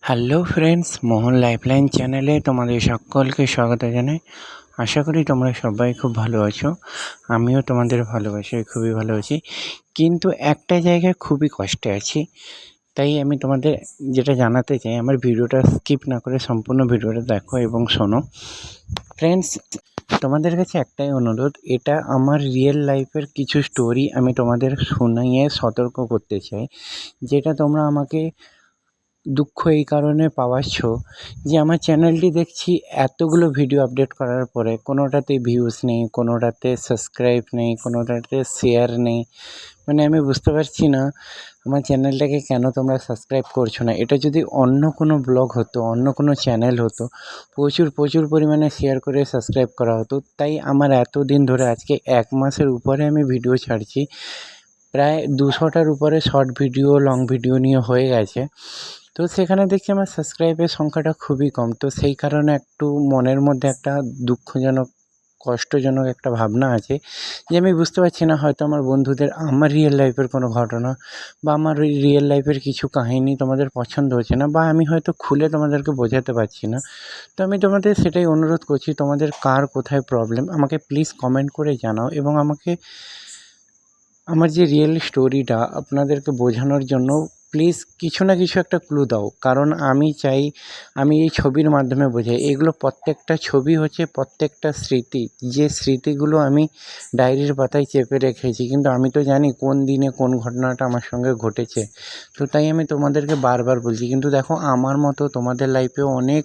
Hello friends, মোহন lifeline চ্যানেলে তোমাদের সকলকে স্বাগত জানাই। আশা করি তোমরা সবাই খুব ভালো আছো। আমিও তোমাদের ভালোবাসায় খুবই ভালো আছি, কিন্তু একটা জায়গায় খুবই কষ্টে আছি। তাই আমি তোমাদের যেটা জানাতে চাই, আমার ভিডিওটা স্কিপ না করে সম্পূর্ণ ভিডিওটা দেখো এবং শোনো। ফ্রেন্ডস, তোমাদের কাছে একটাই অনুরোধ, এটা আমার রিয়েল লাইফের কিছু স্টোরি আমি তোমাদের শুনিয়ে সতর্ক করতে চাই। যেটা তোমরা আমাকে দুঃখ এই কারণে পাওয়াচ্ছ যে আমার চ্যানেলটি দেখছি এতগুলো ভিডিও আপডেট করার পরে কোনোটাতে ভিউজ নেই, কোনোটাতে সাবস্ক্রাইব নেই, কোনোটাতে শেয়ার নেই। মানে আমি বুঝতে পারছি না আমার চ্যানেলটাকে কেন তোমরা সাবস্ক্রাইব করছো না। এটা যদি অন্য কোনো ব্লগ হতো, অন্য কোনো চ্যানেল হতো, প্রচুর পরিমাণে শেয়ার করে সাবস্ক্রাইব করা হতো। তাই আমার এতদিন ধরে, আজকে 1 মাসের উপরে আমি ভিডিও ছাড়ছি, প্রায় 200টার উপরে শর্ট ভিডিও, লং ভিডিও নিয়ে হয়ে গেছে। তো সেখানে দেখছি আমার সাবস্ক্রাইবের সংখ্যাটা খুবই কম। তো সেই কারণে একটু মনের মধ্যে একটা দুঃখজনক, কষ্টজনক একটা ভাবনা আছে যে আমি বুঝতে পারছি না, হয়তো আমার বন্ধুদের আমার রিয়েল লাইফের কোনো ঘটনা বা আমার ওই রিয়েল লাইফের কিছু কাহিনী তোমাদের পছন্দ হচ্ছে না, বা আমি হয়তো খুলে তোমাদেরকে বোঝাতে পারছি না। তো আমি তোমাদের সেটাই অনুরোধ করছি, তোমাদের কার কোথায় প্রবলেম আমাকে প্লিজ কমেন্ট করে জানাও, এবং আমাকে আমার যে রিয়েল স্টোরিটা আপনাদেরকে বোঝানোর জন্য প্লিজ কিছু না কিছু একটা ক্লু দাও। কারণ আমি চাই আমি এই ছবির মাধ্যমে বোঝাই, এগুলো প্রত্যেকটা ছবি হচ্ছে প্রত্যেকটা স্মৃতি, যে স্মৃতিগুলো আমি ডায়েরির পাতায় চেপে রেখেছি, কিন্তু আমি তো জানি কোন দিনে কোন ঘটনাটা আমার সঙ্গে ঘটেছে। তো তাই আমি তোমাদেরকে বারবার বলছি, কিন্তু দেখো আমার মতো তোমাদের লাইফেও অনেক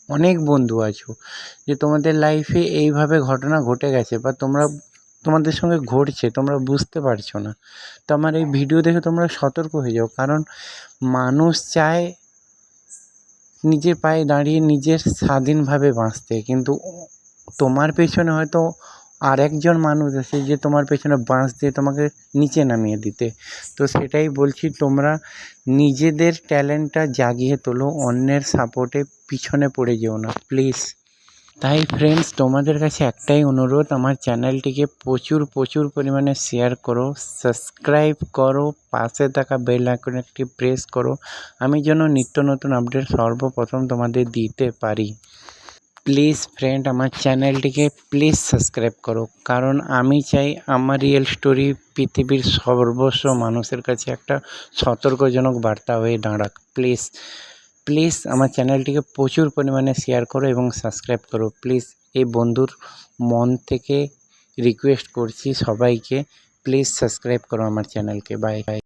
অনেক বন্ধু আছো যে তোমাদের লাইফে এইভাবে ঘটনা ঘটে গেছে, বা তোমাদের সঙ্গে ঘটছে, তোমরা বুঝতে পারছো না। তো আমার এই ভিডিও দেখে তোমরা সতর্ক হয়ে যাও। কারণ মানুষ চায় নিজের পায়ে দাঁড়িয়ে নিজের স্বাধীনভাবে বাঁচতে, কিন্তু তোমার পেছনে হয়তো আরেকজন মানুষ আছে যে তোমার পেছনে বাঁশ দিয়ে তোমাকে নিচে নামিয়ে দিতে। তো সেটাই বলছি, তোমরা নিজেদের ট্যালেন্টটা জাগিয়ে তোলো, অন্যের সাপোর্টে পিছনে পড়ে যেও না প্লিজ। তাই ফ্রেন্ডস, তোমাদের কাছে একটাই অনুরোধ, আমার চ্যানেলটিকে প্রচুর পরিমাণে শেয়ার করো, সাবস্ক্রাইব করো, পাশে থাকা বেল আইকনটি প্রেস করো, আমি যেন নিত্য নতুন আপডেট সর্বপ্রথম তোমাদের দিতে পারি। প্লিজ ফ্রেন্ড, আমার চ্যানেলটিকে প্লিজ সাবস্ক্রাইব করো, কারণ আমি চাই আমার রিয়েল স্টোরি পৃথিবীর সর্বস্ব মানুষের কাছে একটা সতর্কজনক বার্তা হয়ে দাঁড়াক। প্লিজ আমার চ্যানেলটিকে প্রচুর পরিমাণে শেয়ার করো এবং সাবস্ক্রাইব করো প্লিজ। এই বন্ধুর মন থেকে রিকোয়েস্ট করছি সবাইকে, প্লিজ সাবস্ক্রাইব করো আমার চ্যানেলকে। বাই।